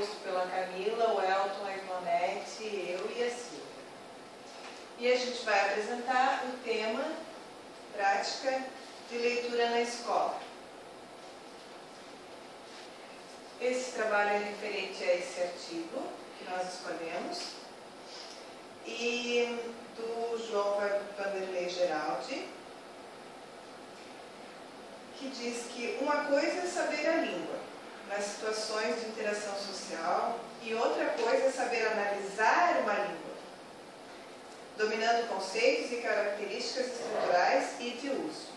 composto pela Camila, o Elton, a Ivonete, eu e a Silvia. E a gente vai apresentar o tema Prática de Leitura na Escola. Esse trabalho é referente a esse artigo que nós escolhemos, e do João Vanderlei Geraldi, que diz que uma coisa é saber a língua nas situações de interação social e outra coisa é saber analisar uma língua, dominando conceitos e características estruturais e de uso.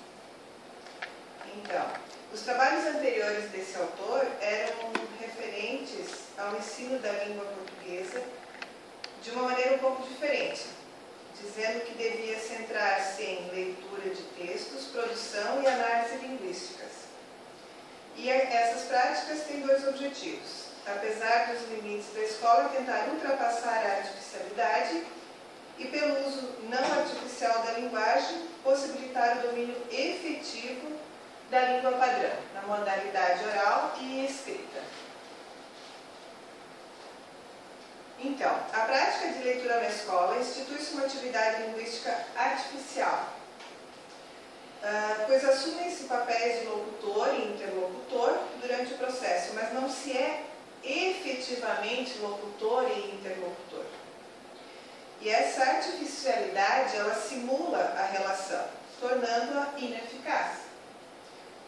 Então, os trabalhos anteriores desse autor eram referentes ao ensino da língua portuguesa de uma maneira um pouco diferente, dizendo que devia centrar-se em leitura de textos, produção e análise linguísticas. E essas práticas têm dois objetivos. Apesar dos limites da escola, tentar ultrapassar a artificialidade e, pelo uso não artificial da linguagem, possibilitar o domínio efetivo da língua padrão, na modalidade oral e escrita. Então, a prática de leitura na escola institui-se uma atividade linguística artificial, pois assumem-se papéis de locutor e interlocutor durante o processo, mas não se é efetivamente locutor e interlocutor. E essa artificialidade, ela simula a relação, tornando-a ineficaz.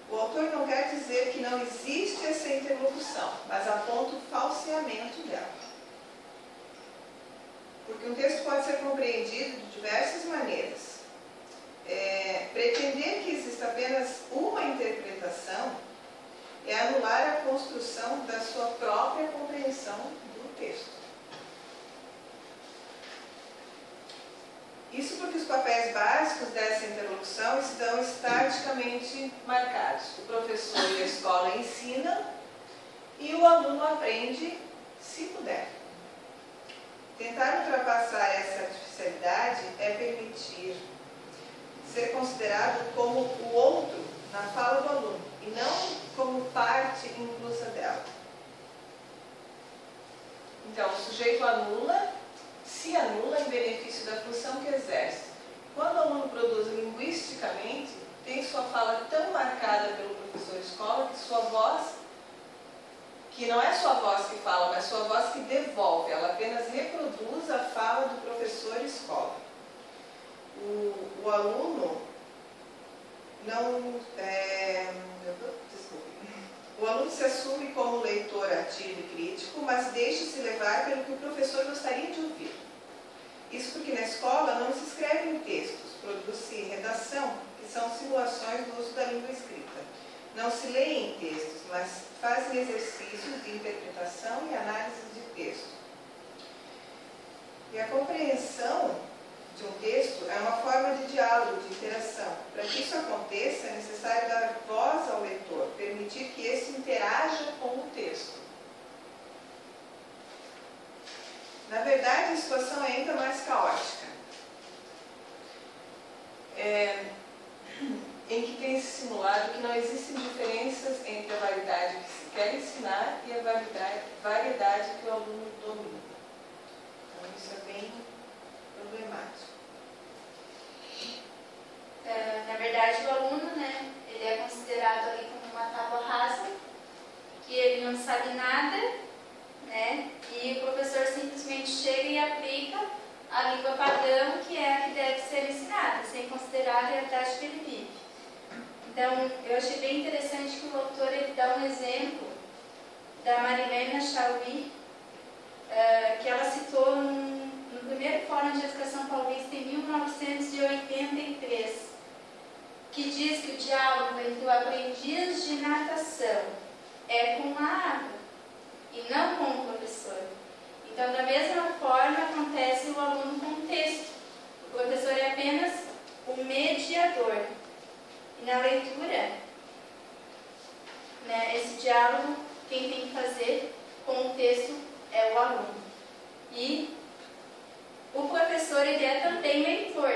O autor não quer dizer que não existe essa interlocução, mas aponta o falseamento dela. Porque um texto pode ser compreendido de diversas maneiras. Pretender que exista apenas uma interpretação é anular a construção da sua própria compreensão do texto. Isso porque os papéis básicos dessa interlocução estão estaticamente marcados. O professor e a escola ensinam e o aluno aprende se puder. Tentar ultrapassar essa artificialidade é permitir ser considerado como o outro na fala do aluno e não como parte inclusa dela. Então, o sujeito se anula em benefício da função que exerce. Quando o aluno produz linguisticamente, tem sua fala tão marcada pelo professor escola que sua voz, que não é sua voz que fala, mas sua voz que devolve, ela apenas reproduz a fala do professor escola. O aluno O aluno se assume como leitor ativo e crítico, mas deixa-se levar pelo que o professor gostaria de ouvir. Isso porque na escola não se escrevem textos, produz-se redação, que são simulações do uso da língua escrita. Não se leem textos, mas fazem exercícios de interpretação e análise de texto. E a compreensão de um texto é uma forma de diálogo, de interação. Para que isso aconteça, é necessário dar voz ao leitor, permitir que esse interaja com o texto. Na verdade, a situação é ainda mais caótica, em que tem se simulado que não existem diferenças entre a variedade que se quer ensinar e a variedade que o aluno domina. Então, isso é bem problemático. Na verdade, o aluno, ele é considerado ali como uma tábua rasa, que ele não sabe nada, e o professor simplesmente chega e aplica a língua padrão, que é a que deve ser ensinada, sem considerar a realidade que ele vive. Então, eu achei bem interessante que o autor ele dá um exemplo da Marilena Chauí, que ela citou no primeiro Fórum de Educação Paulista em 1983, que diz que o diálogo entre o aprendiz de natação é com a água e não com o professor. Então, da mesma forma, acontece o aluno com o texto. O professor é apenas o mediador. E na leitura, esse diálogo, quem tem que fazer com o texto é o aluno. E o professor ele é também leitor.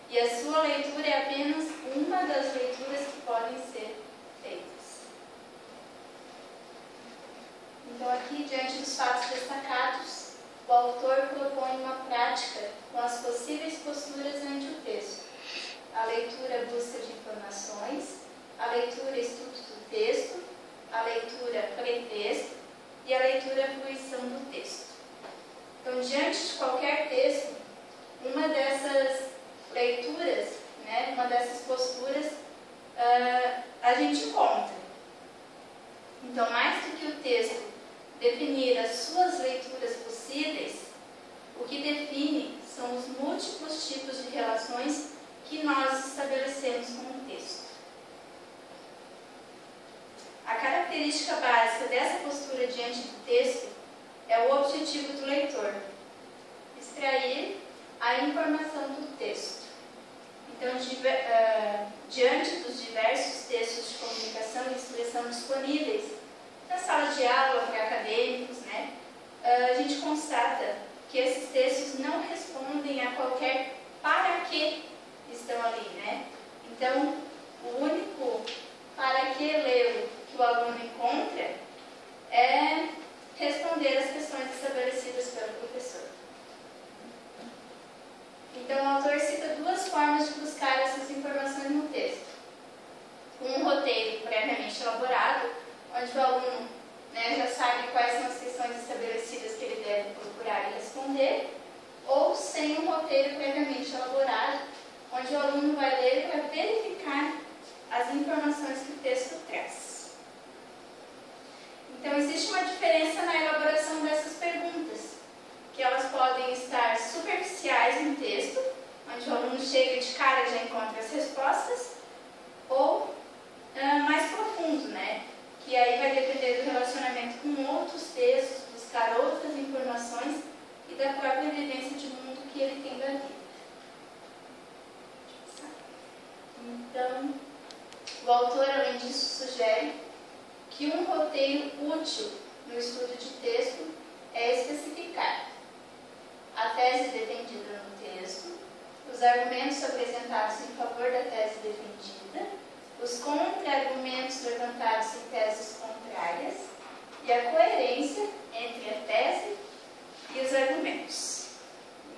E a sua leitura é apenas uma das leituras que podem ser feitas. Então, aqui aqui, diante dos fatos destacados, o autor propõe uma prática com as possíveis posturas ante o texto. A leitura busca de informações, a leitura estudo do texto, a leitura pretexto e a leitura fruição do texto. Então, diante de qualquer texto, uma dessas leituras, né, uma dessas posturas, a gente encontra. Então, mais do que o texto definir as suas leituras possíveis, o que define são os múltiplos tipos de relações que nós estabelecemos com o texto. A característica básica dessa postura diante do texto é o objetivo do leitor: extrair a informação do texto. Então, diante dos diversos textos de comunicação e expressão disponíveis na sala de aula para acadêmicos, né, a gente constata que esses textos não respondem a qualquer para que estão ali, né? Então, o único para que ler que o aluno encontra é responder às questões estabelecidas pelo professor. Então, o autor cita duas formas de buscar essas informações no texto. Um roteiro previamente elaborado, onde o aluno, né, já sabe quais são as questões estabelecidas que ele deve procurar e responder, ou sem um roteiro previamente elaborado, onde o aluno vai ler para verificar as informações que o texto traz. Então, existe uma diferença na elaboração dessas perguntas, que elas podem estar superficiais no texto, onde o aluno chega de cara e já encontra as respostas, ou mais profundo, né? Que aí vai depender do relacionamento com outros textos, buscar outras informações e da própria vivência de mundo que ele tem da vida. Então, o autor, além disso, sugere que um roteiro útil no estudo de texto é especificar a tese defendida no texto, os argumentos apresentados em favor da tese defendida, os contra-argumentos levantados em teses contrárias e a coerência entre a tese e os argumentos.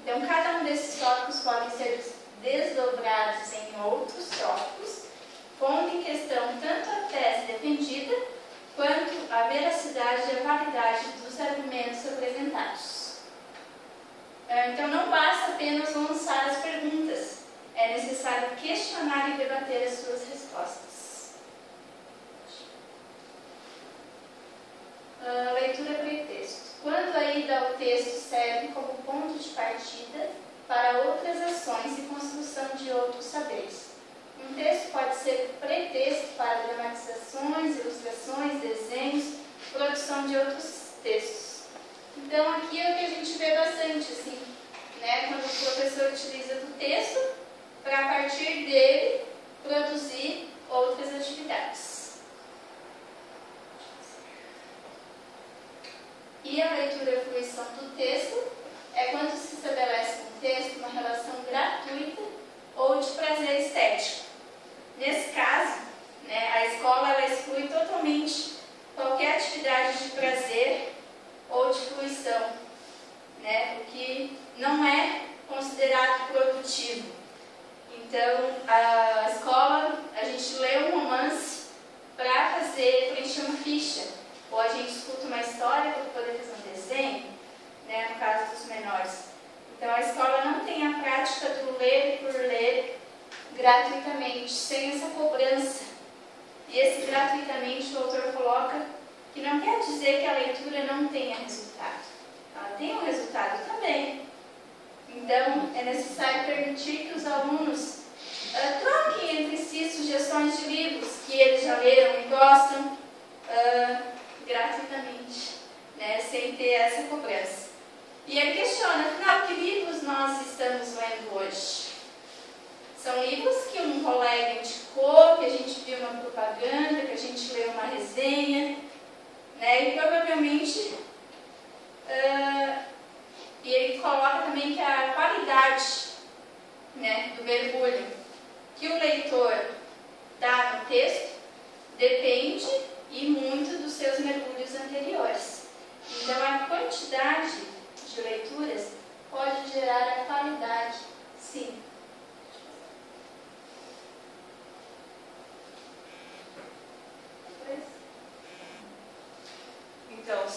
Então, cada um desses tópicos podem ser desdobrados em outros tópicos, pondo em questão tanto a tese defendida quanto a veracidade e a validade dos argumentos apresentados. Então, não basta apenas lançar as perguntas, é necessário questionar e debater as suas respostas. Leitura pretexto. Quando a ida ao texto serve como ponto de partida para outras ações e construção de outros saberes. Um texto pode ser pretexto para dramatizações, ilustrações, desenhos, produção de outros textos. Então, aqui é o que a gente vê bastante, assim, né, quando o professor utiliza do texto para, a partir dele, produzir outras atividades. E a leitura e fruição do texto é quando se estabelece com o texto uma relação gratuita ou de prazer estético. Nesse caso, né, a escola ela exclui totalmente qualquer atividade de prazer ou de fruição, né, o que não é considerado produtivo. Então, a escola, a gente lê um romance para preencher uma ficha, ou a gente escuta uma história para poder fazer um desenho, né, no caso dos menores. Então, a escola não tem a prática do ler por ler gratuitamente, sem essa cobrança. E esse gratuitamente o autor coloca que não quer dizer que a leitura não tenha resultado. Ela tem um resultado também. Então, é necessário permitir que os alunos troquem entre si sugestões de livros que eles já leram e gostam gratuitamente, né, sem ter essa cobrança. E ele questiona, afinal, que livros nós estamos lendo hoje? São livros que um colega indicou, que a gente viu uma propaganda, que a gente leu uma resenha, né, e provavelmente e ele coloca também que a qualidade, né, do mergulho que o leitor dá no texto depende e muito dos seus mergulhos anteriores.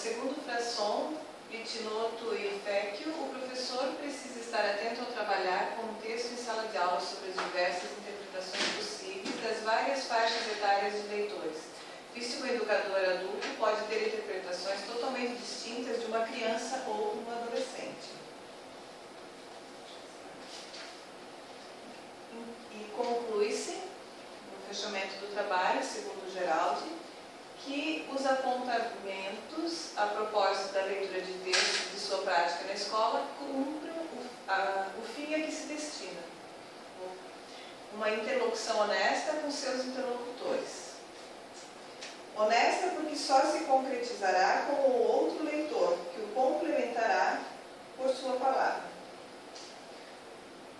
segundo Frasson, Litinotto e Fecchio, o professor precisa estar atento ao trabalhar com um texto em sala de aula sobre as diversas interpretações possíveis das várias faixas etárias dos leitores, visto que o educador adulto pode ter interpretações totalmente distintas de uma criança ou um adolescente. E conclui-se, no fechamento do trabalho, segundo Geraldi, que os apontamentos a propósito da leitura de textos de sua prática na escola cumprem o fim a que se destina. Uma interlocução honesta com seus interlocutores. Honesta porque só se concretizará com o outro leitor, que o complementará por sua palavra.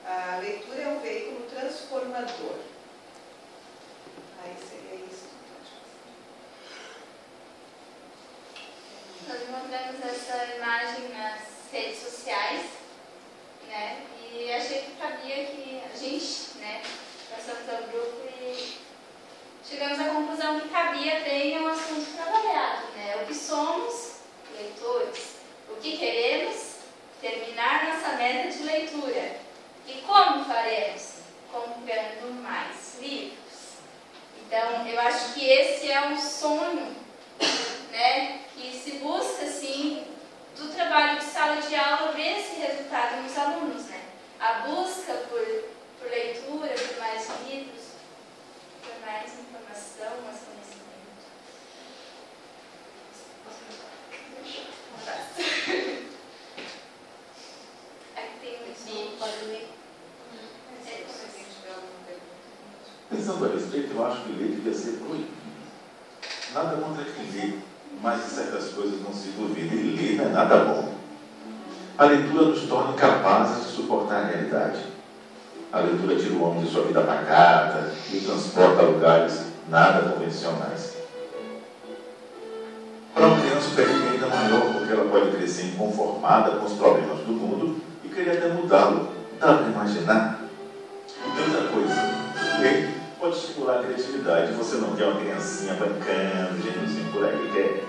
A leitura é um veículo transformador. Aí seria isso. Nós encontramos essa imagem nas redes sociais, né? E achei que cabia que a gente, né, passamos ao grupo e chegamos à conclusão que cabia bem ao assunto trabalhado, né? O que somos, leitores. O que queremos, terminar nossa meta de leitura. E como faremos? Comprando mais livros. Então, eu acho que esse é um sonho, né, que se busca, assim, do trabalho de sala de aula, ver esse resultado nos alunos, né? A busca por leitura, por mais livros, por mais informação, mais conhecimento. Aqui tem um vídeo. Pode ler. Pensando a respeito, eu acho que ler devia ser proibido. Nada contra quem lê, mas de certas coisas não se duvida. E ler não é nada bom. A leitura nos torna incapazes de suportar a realidade. A leitura tira o homem de sua vida pacata e o transporta a lugares nada convencionais. Para uma criança, o perigo é ainda maior, porque ela pode crescer inconformada com os problemas do mundo e querer até mudá-lo. Dá para imaginar? E tem outra coisa. Ler pode estimular a criatividade. Você não quer uma criancinha brincando, gêniozinho por aí, quer?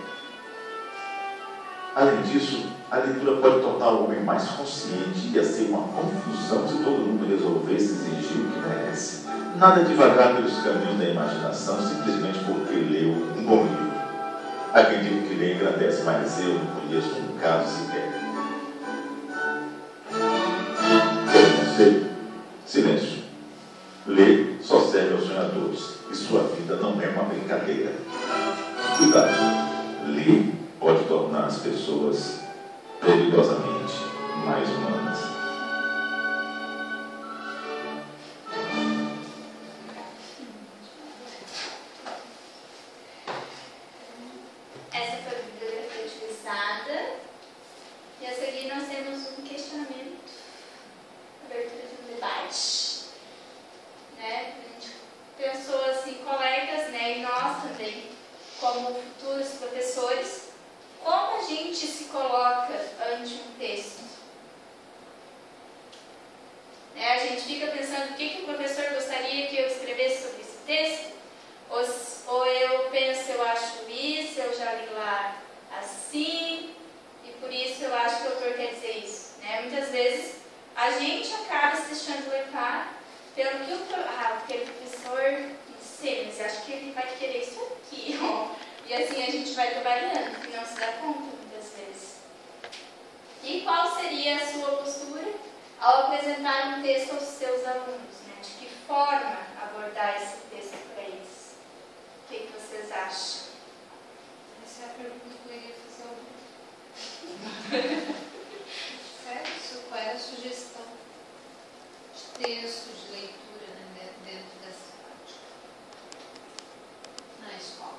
Além disso, a leitura pode tornar o homem mais consciente e ia ser uma confusão se todo mundo resolvesse exigir o que merece. Nada devagar pelos caminhos da imaginação, simplesmente porque leu um bom livro. Há quem diga que ler engrandece, mas eu não conheço um caso sequer. Silêncio. Ler só serve aos sonhadores, e sua vida não é uma brincadeira. Cuidado. Ler pode tornar as pessoas perigosamente mais humanas. Essa foi a bibliografia utilizada. E a seguir nós temos um questionamento, abertura de um debate. Né? A gente pensou assim, colegas, né, e nós também, como futuros professores, como a gente se coloca ante um texto? Né? A gente fica pensando o que o professor gostaria que eu escrevesse sobre esse texto? Ou eu penso, eu acho isso, eu já li lá assim, e por isso eu acho que o autor quer dizer isso. Né? Muitas vezes a gente acaba se deixando levar pelo que aquele professor, não sei, mas acho que ele vai querer isso aqui, ó. E assim a gente vai trabalhando, e não se dá conta muitas vezes. E qual seria a sua postura ao apresentar um texto aos seus alunos? Né? De que forma abordar esse texto para eles? O que vocês acham? Essa é a pergunta que eu ia fazer. Certo? Qual era a sugestão de texto, de leitura, né, dentro dessa prática na escola?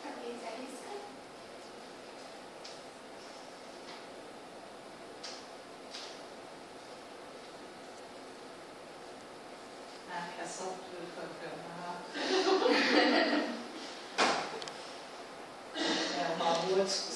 Alguém se arrisca? A reação do campeonato. É uma boa discussão.